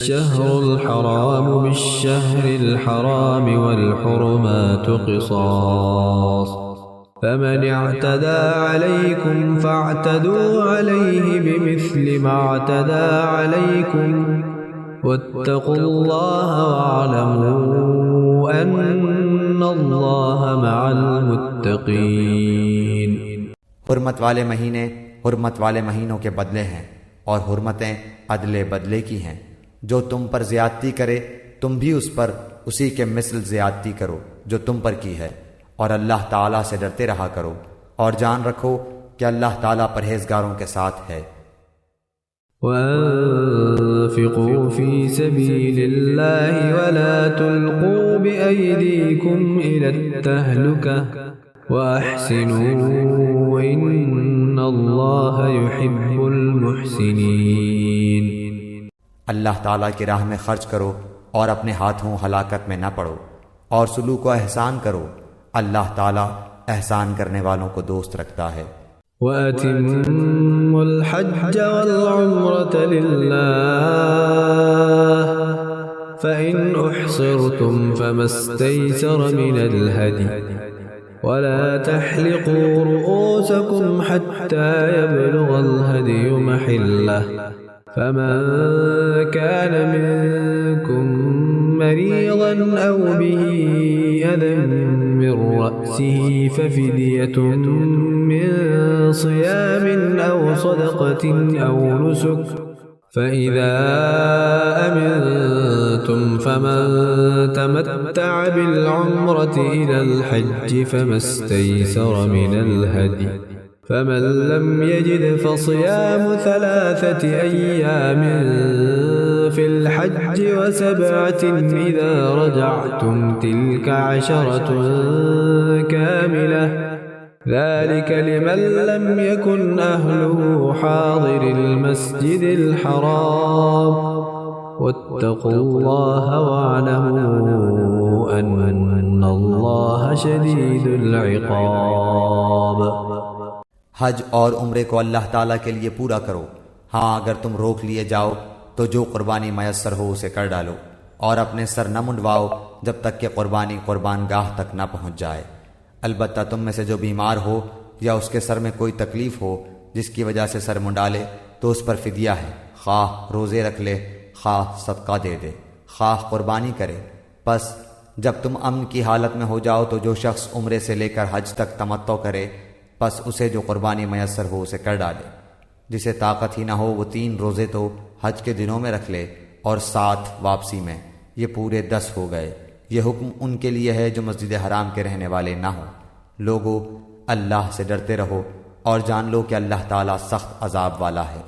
الشهر الحرام بالشهر الحرام والحرمات قصاص فمن اعتدى عليكم فاعتدوا عليه بمثل ما اعتدى عليكم واتقوا الله واعلموا أن الله مع المتقين۔ حرمت والے مہینے حرمت والے مہینوں کے بدلے ہیں، اور حرمتیں عدلے بدلے کی ہیں۔ جو تم پر زیادتی کرے تم بھی اس پر اسی کے مثل زیادتی کرو جو تم پر کی ہے، اور اللہ تعالیٰ سے ڈرتے رہا کرو، اور جان رکھو کہ اللہ تعالیٰ پرہیزگاروں کے ساتھ ہے۔ وَأَنفِقُوا فِي سَبِيلِ اللَّهِ وَلَا تُلْقُوا بِأَيْدِيكُمْ إِلَى التَّهْلُكَةِ وَأَحْسِنُوا إِنَّ اللَّهَ يُحِبُّ الْمُحْسِنِينَ۔ اللہ تعالیٰ کی راہ میں خرچ کرو اور اپنے ہاتھوں ہلاکت میں نہ پڑو، اور سلوک و احسان کرو، اللہ تعالیٰ احسان کرنے والوں کو دوست رکھتا ہے۔ وَأَتِمُّوا الْحَجَّ وَالْعُمْرَةَ لِلَّهِ فَإِنْ أُحْصِرْتُمْ فَمَا اسْتَيْسَرَ مِنَ الْهَدْيِ وَلَا تَحْلِقُوا رُؤُوسَكُمْ حَتَّى يَبْلُغَ الْهَدْيُ مَحِلَّهُ فَمَنْ كَانَ مِنْكُمْ مَرِيضًا أَوْ بِهِ أَذًى مِّن رَّأْسِهِ فَفِدْيَةٌ مِّن صِيَامٍ أَوْ صَدَقَةٍ أَوْ نُسُكٍ فَإِذَا أَمِنْتُمْ فَمَنْ تَمَتَّعَ بِالْعُمْرَةِ إِلَى الْحَجِّ فَمَا اسْتَيْسَرَ مِنَ الْهَدْيِ فمن لم يجد فصيام 3 أيام في الحج و7 إذا رجعتم تلك 10 كاملة ذلك لمن لم يكن أهله حاضر المسجد الحرام واتقوا الله واعلموا أن الله شديد العقاب۔ حج اور عمرے کو اللہ تعالیٰ کے لیے پورا کرو۔ ہاں اگر تم روک لیے جاؤ تو جو قربانی میسر ہو اسے کر ڈالو، اور اپنے سر نہ منڈواؤ جب تک کہ قربانی قربان گاہ تک نہ پہنچ جائے۔ البتہ تم میں سے جو بیمار ہو یا اس کے سر میں کوئی تکلیف ہو جس کی وجہ سے سر منڈا لے تو اس پر فدیہ ہے، خواہ روزے رکھ لے، خواہ صدقہ دے دے، خواہ قربانی کرے۔ پس جب تم امن کی حالت میں ہو جاؤ تو جو شخص عمرے سے لے کر حج تک تمتع کرے پس اسے جو قربانی میسر ہو اسے کر ڈالے۔ جسے طاقت ہی نہ ہو وہ 3 روزے تو حج کے دنوں میں رکھ لے اور 7 واپسی میں، یہ پورے 10 ہو گئے۔ یہ حکم ان کے لیے ہے جو مسجد حرام کے رہنے والے نہ ہوں۔ لوگو اللہ سے ڈرتے رہو اور جان لو کہ اللہ تعالیٰ سخت عذاب والا ہے۔